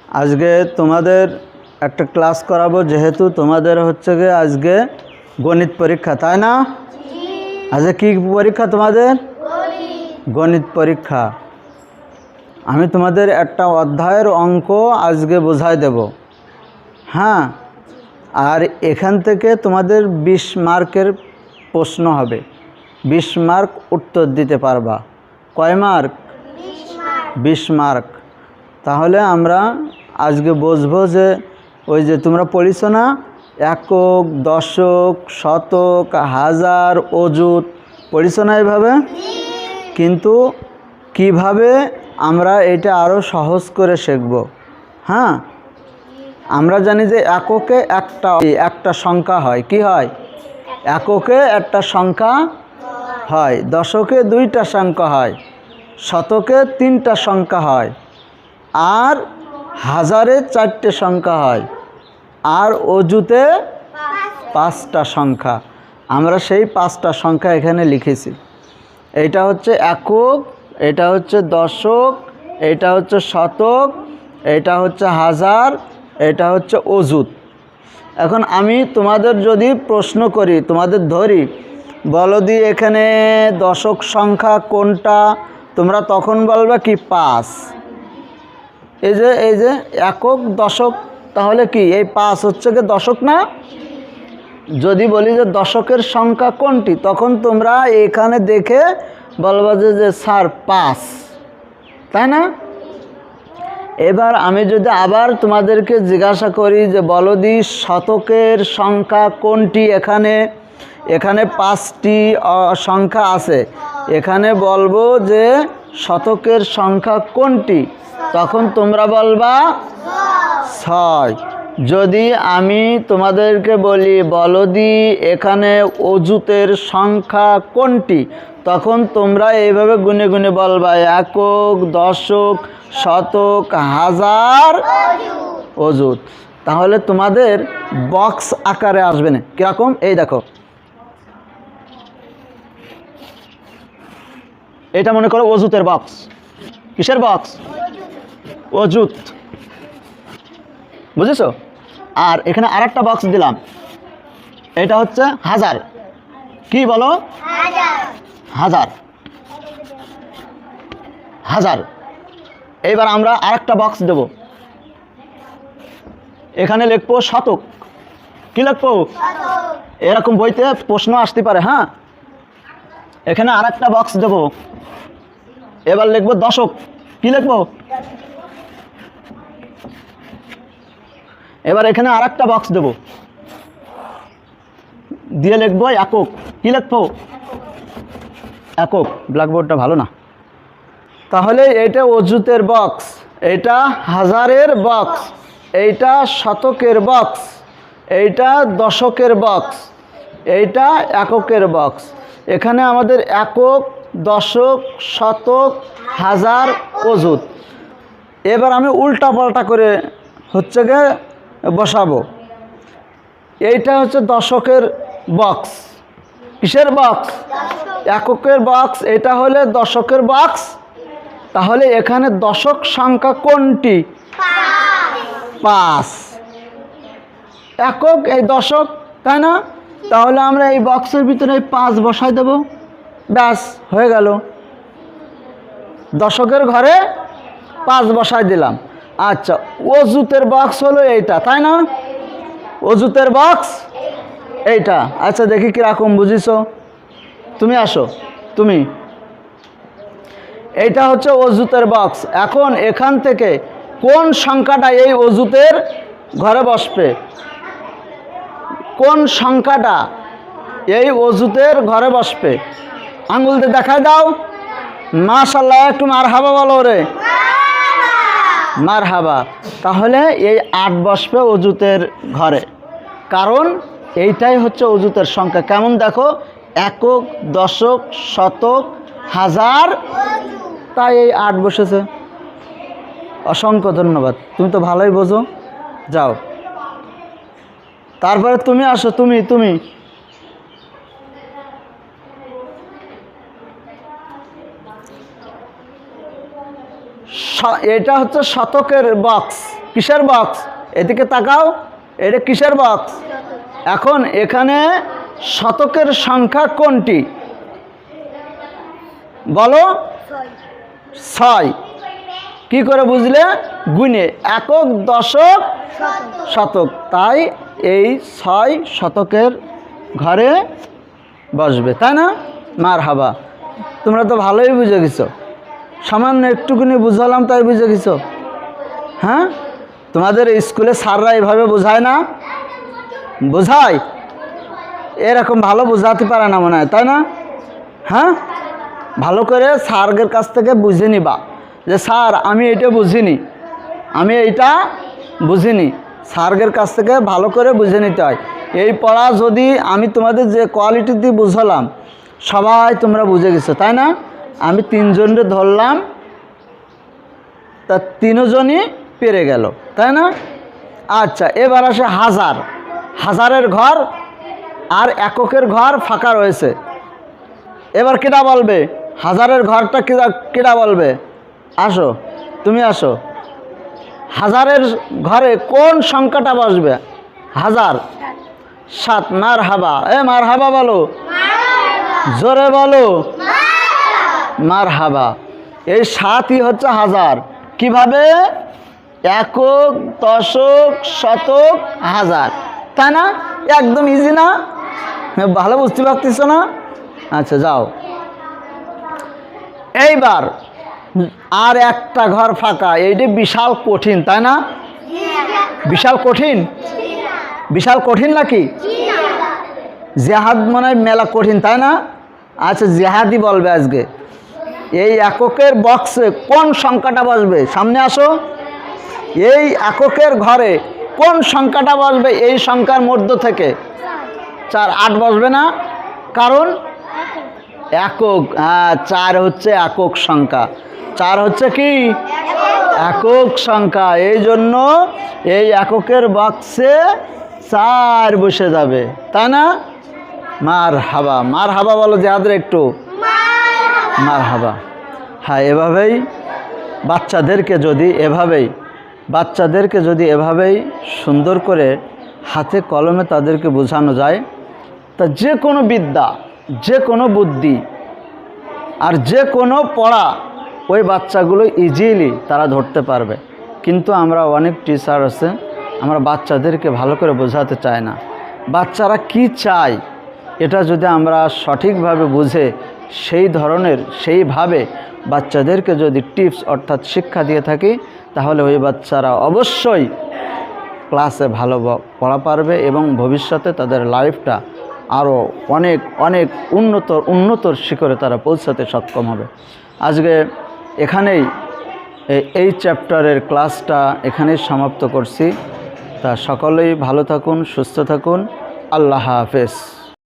আজকে তোমাদের একটা ক্লাস করাবো, যেহেতু তোমাদের হচ্ছে গিয়ে আজকে গণিত পরীক্ষা, তাই না? আজকে কি পরীক্ষা তোমাদের? গণিত পরীক্ষা। আমি তোমাদের একটা অধ্যায়ের অঙ্ক আজকে বোঝাই দেব, হ্যাঁ। আর এখান থেকে তোমাদের 20 মার্কের প্রশ্ন হবে, 20 মার্ক উত্তর দিতে পারবা। কয় মার্ক? 20 মার্ক। তাহলে আমরা আজকে বুঝবো যে ওই যে তোমরা পড়িছো না, একক, দশক, শতক, হাজার, অযুত, পড়িছো না এইভাবে? কিন্তু কিভাবে আমরা এটা আরও সহজ করে শিখব, হ্যাঁ। আমরা জানি যে এককে একটা সংখ্যা হয়, কি হয়? এককে একটা সংখ্যা হয়, দশকে 2টা সংখ্যা হয়, শতকে 3টা সংখ্যা হয়, আর হাজারে 4টে সংখ্যা হয়, আর অযুতে 5টা সংখ্যা। আমরা সেই 5টা সংখ্যা এখানে লিখেছি। এইটা হচ্ছে একক, এটা হচ্ছে দশক, এটা হচ্ছে শতক, এটা হচ্ছে হাজার, এটা হচ্ছে অযুত। এখন আমি তোমাদের যদি প্রশ্ন করি, তোমাদের ধরি, বলো দি এখানে দশক সংখ্যা কোনটা, তোমরা তখন বলবে কি? 5। এই যে একক, দশক, তাহলে কি এই 5 হচ্ছে কি দশক না? যদি বলি যে দশকের সংখ্যা কোনটি, তখন তোমরা এখানে দেখে বলবা যে স্যার 5, তাই না? এবার আমি যদি আবার তোমাদেরকে জিজ্ঞাসা করি যে বলো দি শতকের সংখ্যা কোনটি, এখানে 5টি সংখ্যা আছে, এখানে বলবো যে শতকের সংখ্যা কোনটি, তখন তোমরা বলবা 6। যদি আমি তোমাদেরকে বলি বলো দি এখানে অযুতের সংখ্যা কোনটি, তখন তোমরা এইভাবে গুনে গুনে বলবা একক, দশক, শতক, হাজার, অযুত। তাহলে তোমাদের বক্স আকারে আসবে না, কিরকম? এই দেখো, এটা মনে করো অযুতের বক্স। কিসের বক্স? অযুত, বুঝেছো? আর এখানে আরেকটা বক্স দিলাম, এটা হচ্ছে হাজার। কি বলো? হাজার, হাজার। এইবার আমরা আরেকটা বক্স দেব, এখানে লিখবো শতক। কি লিখবো? এরকম বইতে প্রশ্ন আসতে পারে, হ্যাঁ। এখানে আরেকটা বক্স দেব, এবার লিখবো দশক। কি লিখবো? এবার এখানে আরেকটা বক্স দেব, দিয়ে লিখবো একক। কি লিখবো? একক। ব্ল্যাকবোর্ডটা ভালো না। তাহলে এইটা অযুতের বক্স, এইটা হাজারের বক্স, এইটা শতকের বক্স, এইটা দশকের বক্স, এইটা এককের বক্স। এখানে আমাদের একক, দশক, শতক, হাজার, অযুত। এবার আমি উল্টা পাল্টা করে হচ্ছে গিয়ে বসাবো। এইটা হচ্ছে দশকের বক্স। কিসের বক্স? এককের বক্স। এটা হলে দশকের বক্স। তাহলে এখানে দশক সংখ্যা কোনটি? 5। একক, এই দশক, তাই না? তাহলে আমরা এই বক্সের ভিতরে 5 বসাই দেব, ব্যাস হয়ে গেল। দশকের ঘরে 5 বসাই দিলাম। আচ্ছা, অযুতের বক্স হলো এইটা, তাই না? অযুতের বক্স এইটা। আচ্ছা, দেখি কিরকম বুঝিছো। তুমি আসো, তুমি। এইটা হচ্ছে অযুতের বক্স। এখন এখান থেকে কোন সংখ্যাটা এই অযুতের ঘরে বসবে? কোন সংখ্যাটা এই অযুতের ঘরে বসবে? আঙ্গুল দিয়ে দেখায় দাও। মাশাআল্লাহ, একটু মারহাবা বলো রে, মারহাবা। তাহলে এই 8 বসবে অযুতের ঘরে, কারণ এইটাই হচ্ছে অযুতের সংখ্যা। কেমন দেখো, একক, দশক, শতক, হাজার, তাই এই 8 বসেছে। অসংখ্য ধন্যবাদ, তুমি তো ভালোই বোঝো। যাও, তারপরে তুমি আসো, তুমি। এটা হচ্ছে শতকের বক্স। কিসের বক্স? এদিকে তাকাও, এটা কিসের বক্স? এখন এখানে শতকের সংখ্যা কোনটি বলো? 6। কি করে বুঝলে? গুণে, একক, দশক, শতক। তাই এই 6 শতকের ঘরে বসবে, তাই না? মারহাবা। তোমরা তো ভালোই বুঝে গেছো, সামান্য একটুকুনি বুঝালাম তাই বুঝে গেছো। হ্যাঁ, তোমাদের স্কুলে স্যাররা এভাবে বোঝায় না? বোঝায়? এরকম ভালো বোঝাতে পারে না মনে হয়, তাই না? হ্যাঁ, ভালো করে স্যারের কাছ থেকে বুঝে নিবা যে স্যার আমি এটা বুঝিনি, আমি এইটা বুঝিনি। স্যারের কাছ থেকে ভালো করে বুঝে নিতে হয়। এই পড়া যদি আমি তোমাদের যে কোয়ালিটি দিয়ে বুঝালাম, সবাই তোমরা বুঝে গেছো, তাই না? আমি 3 জনকে ধরলাম, তা 3 জনই পেরে গেল, তাই না? আচ্ছা, এবার আসে হাজার। হাজারের ঘর আর এককের ঘর ফাঁকা রয়েছে। এবার কেটা বলবে? হাজারের ঘরটা কেটা বলবে? আসো, তুমি আসো। হাজারের ঘরে কোন সংখ্যাটা বসবে? হাজার। 7। মারহাবা। মারহাবা বলো, জোরে বলো, মারহাবা। এই 7ই হচ্ছে হাজার। কিভাবে? একক, দশক, শতক, হাজার, তাই না? একদম ইজি না? ভালো বুঝতে পারতেছ না? আচ্ছা, যাও। এইবার আর একটা ঘর ফাঁকা। এইটা বিশাল কঠিন, তাই না? বিশাল কঠিন। বিশাল কঠিন নাকি? জেহাদ মনে হয় মেলা কঠিন, তাই না? আচ্ছা, জেহাদি বলবে আজকে। এই এককের বক্সে কোন সংখ্যাটা বসবে? সামনে আসো। এই এককের ঘরে কোন সংখ্যাটা বসবে? এই সংখ্যার মধ্য থেকে 4। 8 বসবে না, কারণ একক। 4 হচ্ছে একক সংখ্যা। 4 হচ্ছে কি? একক সংখ্যা। এই জন্য এই এককের বক্সে 4 বসে যাবে, তাই না? মারহাবা। মারহাবা বলো যাদের একটু, মারহাবা। হ্যাঁ, এভাবেই বাচ্চাদেরকে যদি এভাবেই সুন্দর করে হাতে কলমে তাদেরকে বোঝানো যায়, তা যে কোনো বিদ্যা, যে কোনো বুদ্ধি আর যে কোনো পড়া ওই বাচ্চাগুলো ইজিলি তারা ধরতে পারবে। কিন্তু আমরা অনেক টিচার আছে, আমরা বাচ্চাদেরকে ভালো করে বোঝাতে চাই না। বাচ্চারা কি চায় এটা যদি আমরা সঠিকভাবে বুঝে সেইভাবে বাচ্চাদেরকে যদি টিপস অর্থাৎ শিক্ষা দিয়ে থাকি, তাহলে ওই বাচ্চারা অবশ্যই ক্লাসে ভালো পড়া পারবে এবং ভবিষ্যতে তাদের লাইফটা আরও অনেক অনেক উন্নতর শিখরে তারা পৌঁছাতে সক্ষম হবে। আজকে এখানেই এই চ্যাপ্টারের ক্লাসটা এখানেই সমাপ্ত করছি। তা সকলেই ভালো থাকুন, সুস্থ থাকুন। আল্লাহ হাফেজ।